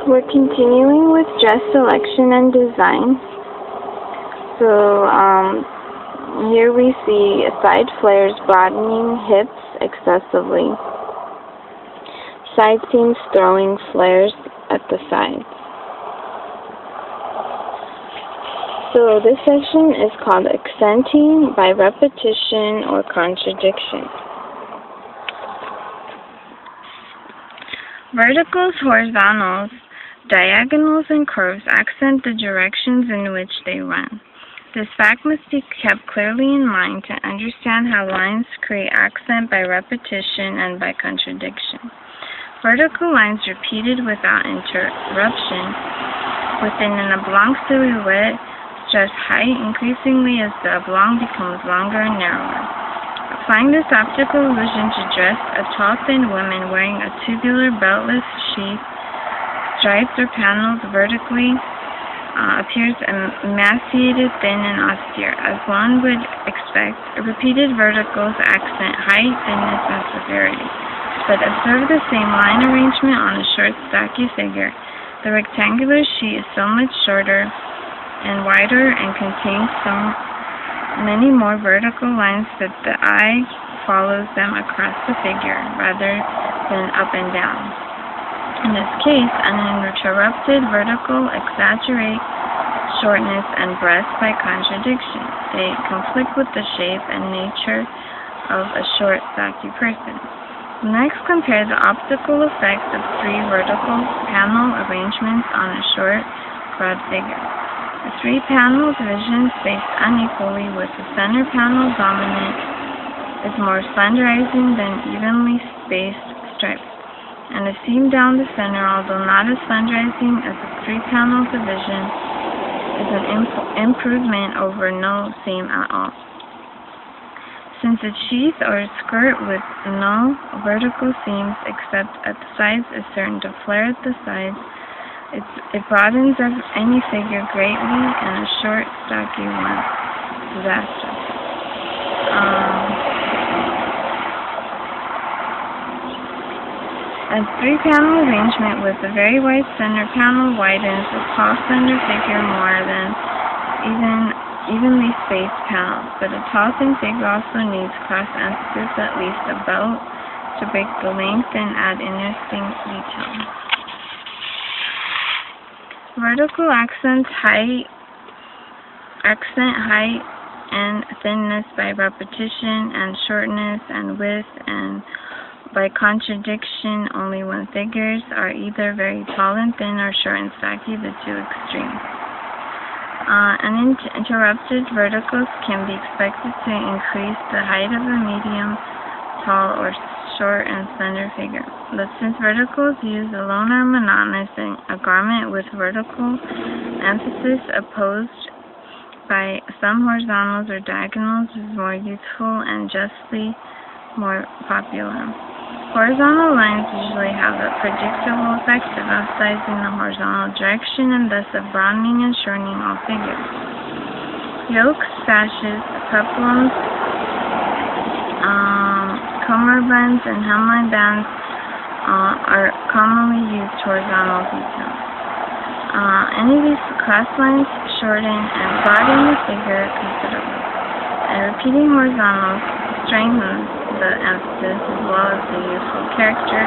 We're continuing with dress selection and design. So here we see side flares broadening hips excessively. Side seams throwing flares at the sides. So this section is called accenting by repetition or contradiction. Verticals, horizontals, diagonals, and curves accent the directions in which they run. This fact must be kept clearly in mind to understand how lines create accent by repetition and by contradiction. Vertical lines repeated without interruption within an oblong silhouette stress height increasingly as the oblong becomes longer and narrower. Applying this optical illusion to dress, a tall, thin woman wearing a tubular beltless sheath, striped or paneled vertically, appears emaciated, thin, and austere. As one would expect, repeated verticals accent height, thinness, and severity. But observe the same line arrangement on a short, stocky figure. The rectangular sheet is so much shorter and wider and contains so many more vertical lines that the eye follows them across the figure rather than up and down. In this case, uninterrupted vertical exaggerate shortness and breadth by contradiction. They conflict with the shape and nature of a short, stocky person. Next, compare the optical effects of three vertical panel arrangements on a short, broad figure. The three-panel division spaced unequally with the center panel dominant is more slenderizing than evenly spaced stripes, and the seam down the center, although not as slenderizing as the three-panel division, is an improvement over no seam at all. Since a sheath or a skirt with no vertical seams except at the sides is certain to flare at the sides, it broadens of any figure greatly, and a short, stocky one disastrous. A three-panel arrangement with a very wide center panel widens a tall, slender figure more than evenly spaced panels, but a tall, thin figure also needs cross emphasis, at least a belt, to break the length and add interesting detail. Vertical accent height and thinness by repetition, and shortness and width, and by contradiction only when figures are either very tall and thin or short and stocky, the two extremes. Uninterrupted verticals can be expected to increase the height of a medium, tall, or short and slender figure. But since verticals used alone are monotonous, a garment with vertical emphasis opposed by some horizontals or diagonals is more useful and justly more popular. Horizontal lines usually have a predictable effect of emphasizing the horizontal direction and thus of broadening and shortening all figures. Yokes, sashes, peplums, cummerbunds, and hemline bands are commonly used horizontal details. Any of these cross lines shorten and broaden the figure considerably, and repeating horizontals strengthens the emphasis as well as the useful character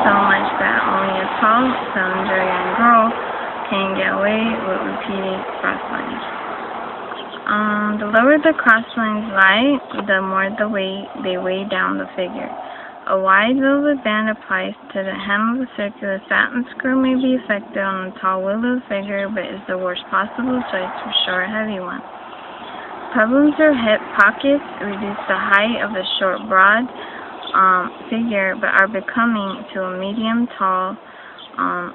so much that only a tall, slender young girl can get away with repeating cross lines. The lower the cross lines lie, the more they weigh down the figure. A wide velvet band applies to the hem of a circular satin skirt may be effective on a tall willow figure, but is the worst possible choice for short, heavy ones. Peplums or hip pockets reduce the height of a short, broad figure, but are becoming to a medium, tall,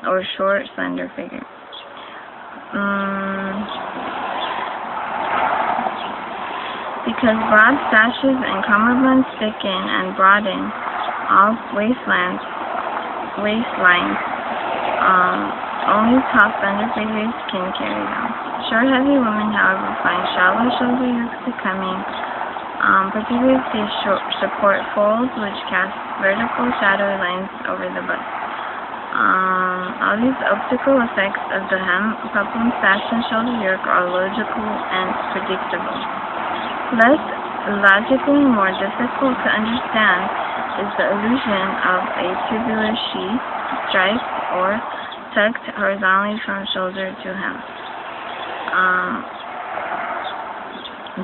or short, slender figure. Because broad sashes and cummerbunds thicken and broaden all waistlines, only tall, slender figures can carry them. Short, heavy women, however, find shallow shoulder yokes becoming, particularly if they support folds which cast vertical shadowy lines over the bust. All these optical effects of the hem, peplum, sash, and shoulder yoke are logical and predictable. Less logically more difficult to understand is the illusion of a tubular sheath, striped or tucked horizontally from shoulder to hem.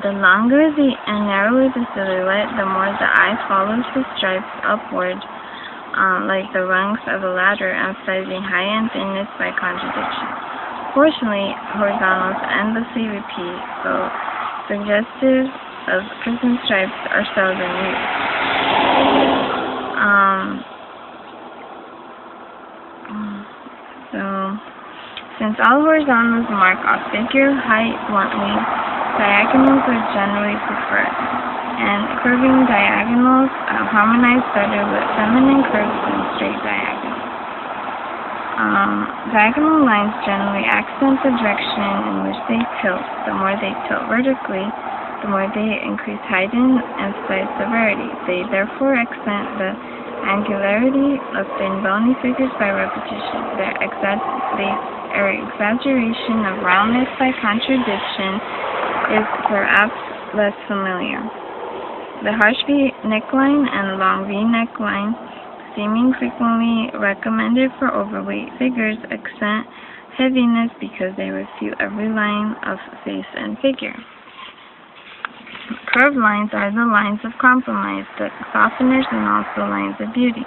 The longer and narrower the silhouette, the more the eye follows the stripes upward, like the rungs of a ladder, emphasizing height and thinness by contradiction. Fortunately, horizontals endlessly repeat, so suggestive of prison stripes are seldom used. Since all horizontals mark off figure height bluntly, diagonals are generally preferred, and curving diagonals harmonize better with feminine curves than straight diagonals. Diagonal lines generally accent the direction in which they tilt. The more they tilt vertically, the more they increase height and emphasize severity. They therefore accent the angularity of thin bony figures by repetition. Their exaggeration of roundness by contradiction is perhaps less familiar. The harsh V neckline and long V neckline, seeming frequently recommended for overweight figures, accent heaviness because they refute every line of face and figure. Curved lines are the lines of compromise, the softeners, and also lines of beauty.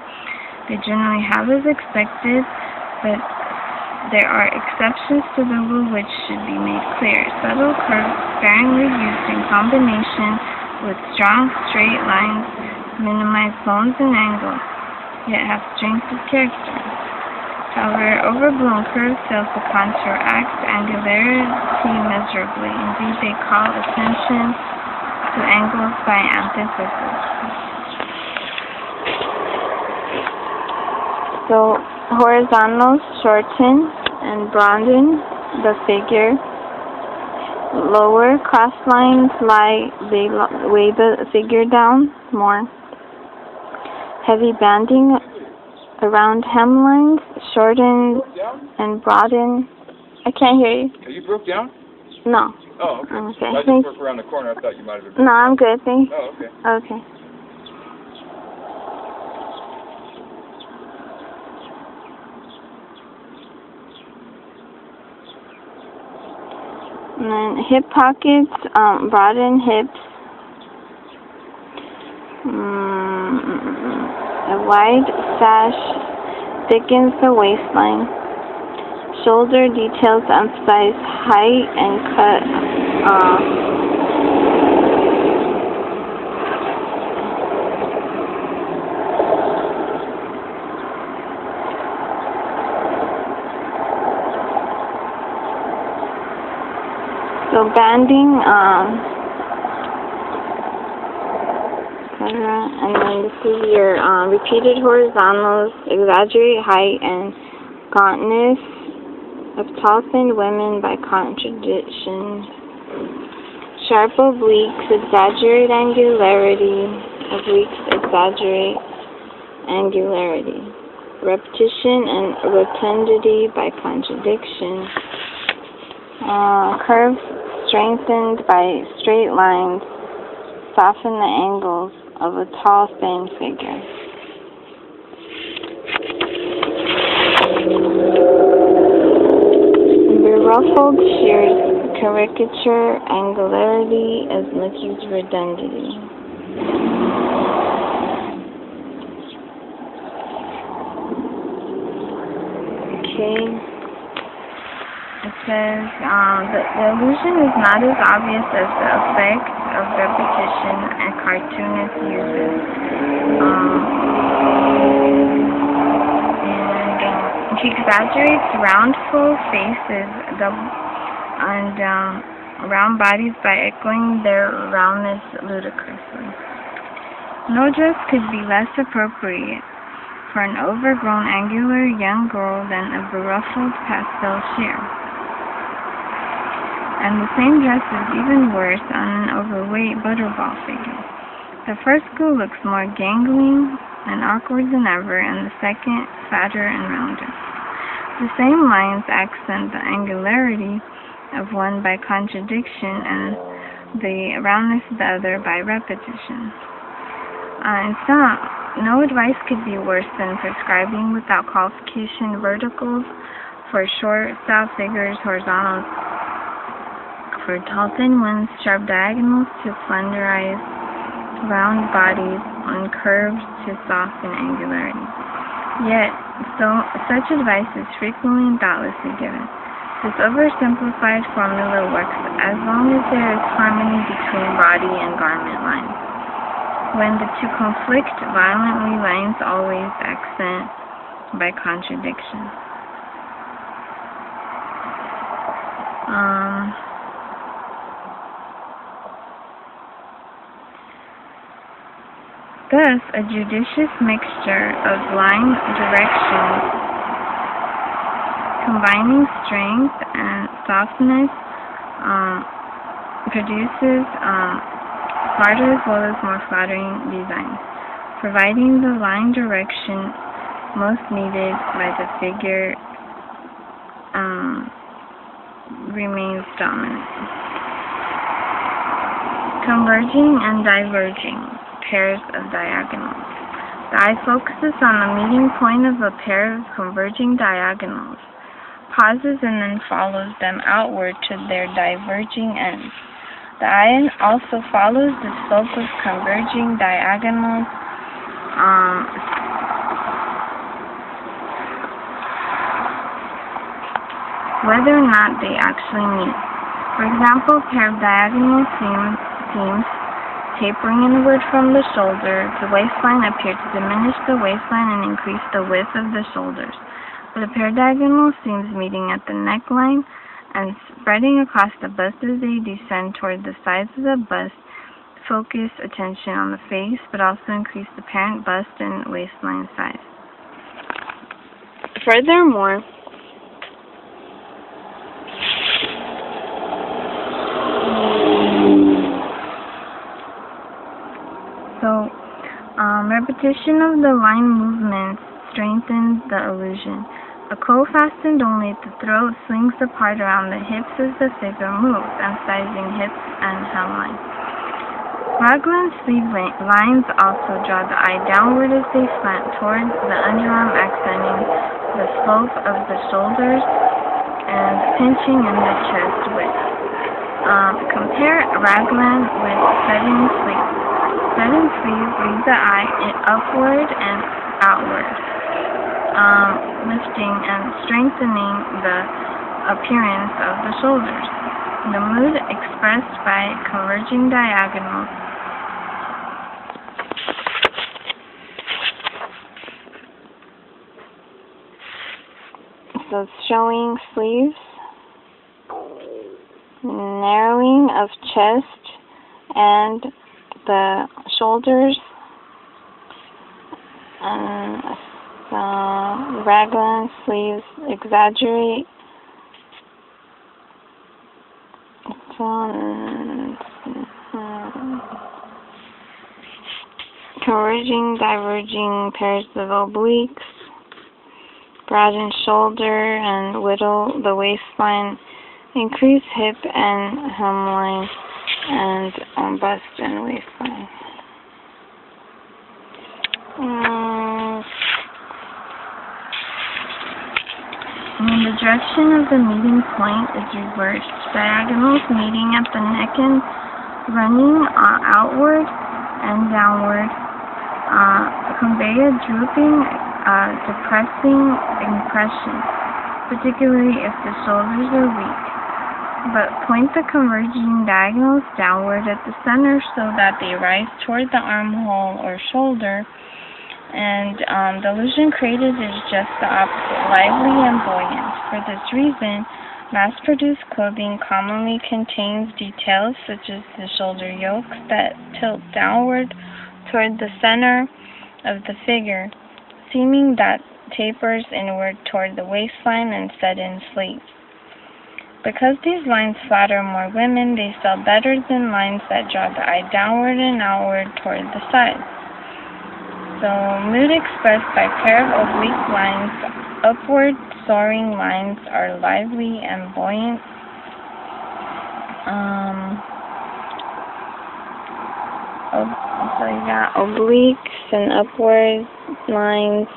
They generally have as expected, but there are exceptions to the rule which should be made clear. Subtle curves sparingly used in combination with strong straight lines minimize bones and angles, yet have strength of character. However, overblown curves fail to counteract angularity measurably. Indeed, they call attention to angles by antithesis. So, horizontals shorten and broaden the figure. Lower cross lines they weigh the figure down more. Heavy banding around hemlines shorten and broaden. I can't hear you. Are you broke down? No. Oh, okay. Okay. I just work around the corner. I thought you might have been. No, I'm good. Thanks. Oh, okay. Okay. And then hip pockets, broaden hips. A wide sash thickens the waistline. Shoulder details emphasize height and cut So banding, and then this is your repeated horizontals, exaggerate height and gauntness of tall thin women by contradiction. Sharp obliques, exaggerate angularity. Obliques exaggerate angularity. Repetition and rotundity by contradiction. Curves strengthened by straight lines soften the angles of a tall, thin figure. Beruffled shears caricature angularity as much as redundity. Okay. It says, the illusion is not as obvious as the effect of repetition and cartoonist uses. And he exaggerates round, full faces and round bodies by echoing their roundness ludicrously. No dress could be less appropriate for an overgrown, angular young girl than a beruffled pastel sheer. And the same dress is even worse on an overweight butterball figure. The first school looks more gangling and awkward than ever, and the second fatter and rounder. The same lines accent the angularity of one by contradiction and the roundness of the other by repetition. In sum, no advice could be worse than prescribing without qualification verticals for short, stout figures, horizontals for tall, thin ones, sharp diagonals to slenderize round bodies, and curves to soften angularity. Yet, such advice is frequently and thoughtlessly given. This oversimplified formula works as long as there is harmony between body and garment lines. When the two conflict violently, lines always accent by contradiction. Thus, a judicious mixture of line directions, combining strength and softness, produces larger as well as more flattering designs, providing the line direction most needed by the figure remains dominant. Converging and diverging pairs of diagonals. The eye focuses on the meeting point of a pair of converging diagonals, pauses, and then follows them outward to their diverging ends. The eye also follows the slope of converging diagonals whether or not they actually meet. For example, a pair of diagonal seams tapering inward from the shoulder, the waistline appear to diminish the waistline and increase the width of the shoulders. But a pair of diagonal seams meeting at the neckline and spreading across the bust as they descend toward the sides of the bust focus attention on the face, but also increase the apparent bust and waistline size. Furthermore, repetition of the line movements strengthens the illusion. A cloth fastened only at the throat swings apart around the hips as the figure moves, emphasizing hips and hemline. Raglan sleeve lines also draw the eye downward as they slant towards the underarm, accenting the slope of the shoulders and pinching in the chest width. Compare raglan with setting sleeve. Setting sleeve leads the eye upward and outward, lifting and strengthening the appearance of the shoulders. The mood expressed by converging diagonals so showing sleeves, narrowing of chest and the shoulders, and raglan sleeves exaggerate converging, diverging pairs of obliques, broaden shoulder and whittle the waistline, increase hip and hemline, and bust and waistline. And the direction of the meeting point is reversed. Diagonals meeting at the neck and running outward and downward convey a drooping, depressing impression, particularly if the shoulders are weak. But point the converging diagonals downward at the center so that they rise toward the armhole or shoulder, and the illusion created is just the opposite, lively and buoyant. For this reason, mass-produced clothing commonly contains details such as the shoulder yokes that tilt downward toward the center of the figure, seeming that tapers inward toward the waistline and set-in sleeves. Because these lines flatter more women, they sell better than lines that draw the eye downward and outward toward the sides. So, mood expressed by pair of oblique lines upward soaring lines are lively and buoyant. So you got obliques and upward lines